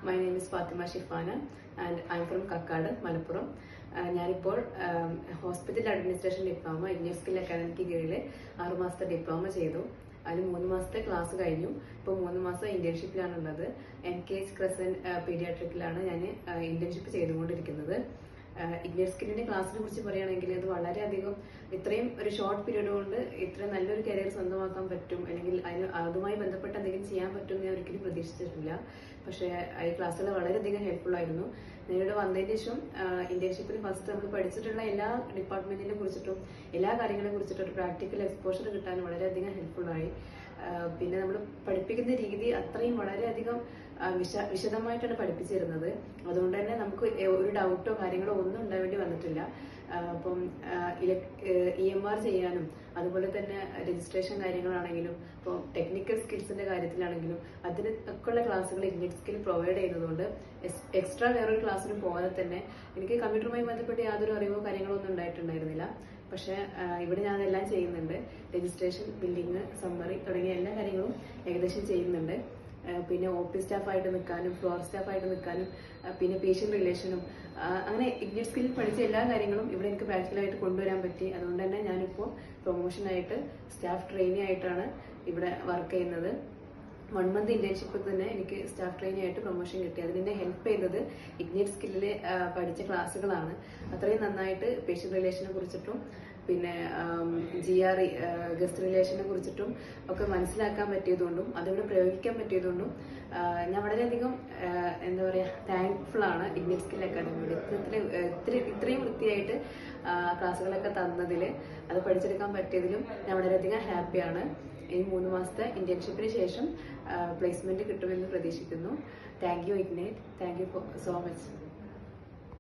My name is Fatima Shifana and I'm from Kakkad, Malappuram. ഞാനിപ്പോൾ hospital administration diploma Indian skill academic കീഴിൽ 6 മാസത്തെ diploma ചെയ്തു. അതിൽ 3 മാസത്തെ ക്ലാസ് കഴിഞ്ഞു. ഇപ്പോൾ 3 മാസം ഇന്റേൺഷിപ്പിലാണുള്ളത്. NKH ക്രസന്റ് പീഡിയാട്രിക്കിലാണ് ഞാൻ ഇന്റേൺഷിപ്പ് ചെയ്തുകൊണ്ടിരിക്കുന്നത്. ഇന്ത്യൻ സ്കില്ലിന്റെ ക്ലാസ്സിനെ കുറിച്ച് പറയുകയാണെങ്കിൽ അത് വളരെയധികം ഇത്രയും ഒരു ഷോർട്ട് പീരീഡ് കൊണ്ട് ഇത്ര നല്ലൊരു കരിയർ സ്വന്തമാക്കാൻ പറ്റും, അല്ലെങ്കിൽ അതുമായി ബന്ധപ്പെട്ട് എന്തെങ്കിലും ചെയ്യാൻ പറ്റും എന്ന് ഞാൻ ഒരിക്കലും പ്രതീക്ഷിച്ചിട്ടില്ല. പക്ഷേ ഈ ക്ലാസ്സുകൾ വളരെയധികം ഹെൽപ്ഫുൾ ആയിരുന്നു. ഞാനിവിടെ വന്നതിന് ശേഷം ഇന്റേൺഷിപ്പിൽ ഫസ്റ്റ് നമ്മൾ പഠിച്ചിട്ടുള്ള എല്ലാ ഡിപ്പാർട്ട്മെന്റിനെ കുറിച്ചിട്ടും എല്ലാ കാര്യങ്ങളെ കുറിച്ചിട്ടും ഒരു പ്രാക്ടിക്കൽ എക്സ്പോഷർ കിട്ടാൻ വളരെയധികം ഹെൽപ്ഫുൾ ആയി. പിന്നെ നമ്മൾ പഠിപ്പിക്കുന്ന രീതി അത്രയും വളരെയധികം വിശദമായിട്ടാണ് പഠിപ്പിച്ചിരുന്നത്. അതുകൊണ്ട് തന്നെ നമുക്ക് ഒരു ഡൗട്ടോ കാര്യങ്ങളോ ഒന്നും ഉണ്ടാവേണ്ടി വന്നിട്ടില്ല. അപ്പം EMR ചെയ്യാനും അതുപോലെ തന്നെ രജിസ്ട്രേഷൻ കാര്യങ്ങളാണെങ്കിലും ഇപ്പോൾ ടെക്നിക്കൽ സ്കിൽസിന്റെ കാര്യത്തിലാണെങ്കിലും അതിന് ഒക്കെയുള്ള ക്ലാസ്സുകൾ ഇന്ത്യൻ സ്കിൽ പ്രൊവൈഡ് ചെയ്യുന്നതുകൊണ്ട് എക്സ്ട്രാ വേറൊരു ക്ലാസ്സിന് പോകാതെ തന്നെ എനിക്ക് കമ്പ്യൂട്ടറുമായി ബന്ധപ്പെട്ട് യാതൊരു അറിവോ കാര്യങ്ങളോ ഒന്നും ഉണ്ടായിട്ടുണ്ടായിരുന്നില്ല. പക്ഷെ ഇവിടെ ഞാൻ അതെല്ലാം ചെയ്യുന്നുണ്ട്. രജിസ്ട്രേഷൻ, ബില്ലിങ്, സമ്മറി തുടങ്ങിയ എല്ലാ കാര്യങ്ങളും ഏകദേശം ചെയ്യുന്നുണ്ട്. പിന്നെ OP സ്റ്റാഫായിട്ട് നിൽക്കാനും ഫ്ലോർ സ്റ്റാഫായിട്ട് നിൽക്കാനും പിന്നെ പേഷ്യന്റ് റിലേഷനും അങ്ങനെ ഇന്ത്യൻ സ്കില്ലിൽ പഠിച്ച എല്ലാ കാര്യങ്ങളും ഇവിടെ എനിക്ക് പ്രാക്ടിക്കലായിട്ട് കൊണ്ടുവരാൻ പറ്റി. അതുകൊണ്ട് തന്നെ ഞാനിപ്പോൾ പ്രൊമോഷനായിട്ട് സ്റ്റാഫ് ട്രെയിനി ആയിട്ടാണ് ഇവിടെ വർക്ക് ചെയ്യുന്നത്. 1 മന്ത് ഇന്റേൺഷിപ്പിൽ തന്നെ എനിക്ക് സ്റ്റാഫ് ട്രെയിനി ആയിട്ട് പ്രൊമോഷൻ കിട്ടി. അതിനെ ഹെൽപ്പ് ചെയ്തത് ഇഗ്നേറ്റ് സ്കില്ലിൽ പഠിച്ച ക്ലാസ്സുകളാണ്. അത്രയും നന്നായിട്ട് പേഷ്യന്റ് റിലേഷനെ കുറിച്ചിട്ടും പിന്നെ GRE ഗസ്റ്റ് റിലേഷനെ കുറിച്ചിട്ടും ഒക്കെ മനസ്സിലാക്കാൻ പറ്റിയതുകൊണ്ടും അതിവിടെ പ്രയോഗിക്കാൻ പറ്റിയതുകൊണ്ടും ഞാൻ വളരെയധികം എന്താ പറയുക താങ്ക്ഫുൾ ആണ് ഇഗ്നേറ്റ് സ്കിൽ അക്കാദമിയോട്. ഇത്രയും വൃത്തിയായിട്ട് ക്ലാസ്സുകളൊക്കെ തന്നതിൽ അത് പഠിച്ചെടുക്കാൻ പറ്റിയതിലും ഞാൻ വളരെയധികം ഹാപ്പിയാണ്. ഈ 3 മാസത്തെ ഇന്റേൺഷിപ്പിന് ശേഷം പ്ലേസ്മെന്റ് കിട്ടുമെന്ന് പ്രതീക്ഷിക്കുന്നു. Thank you ignite, thank you so much.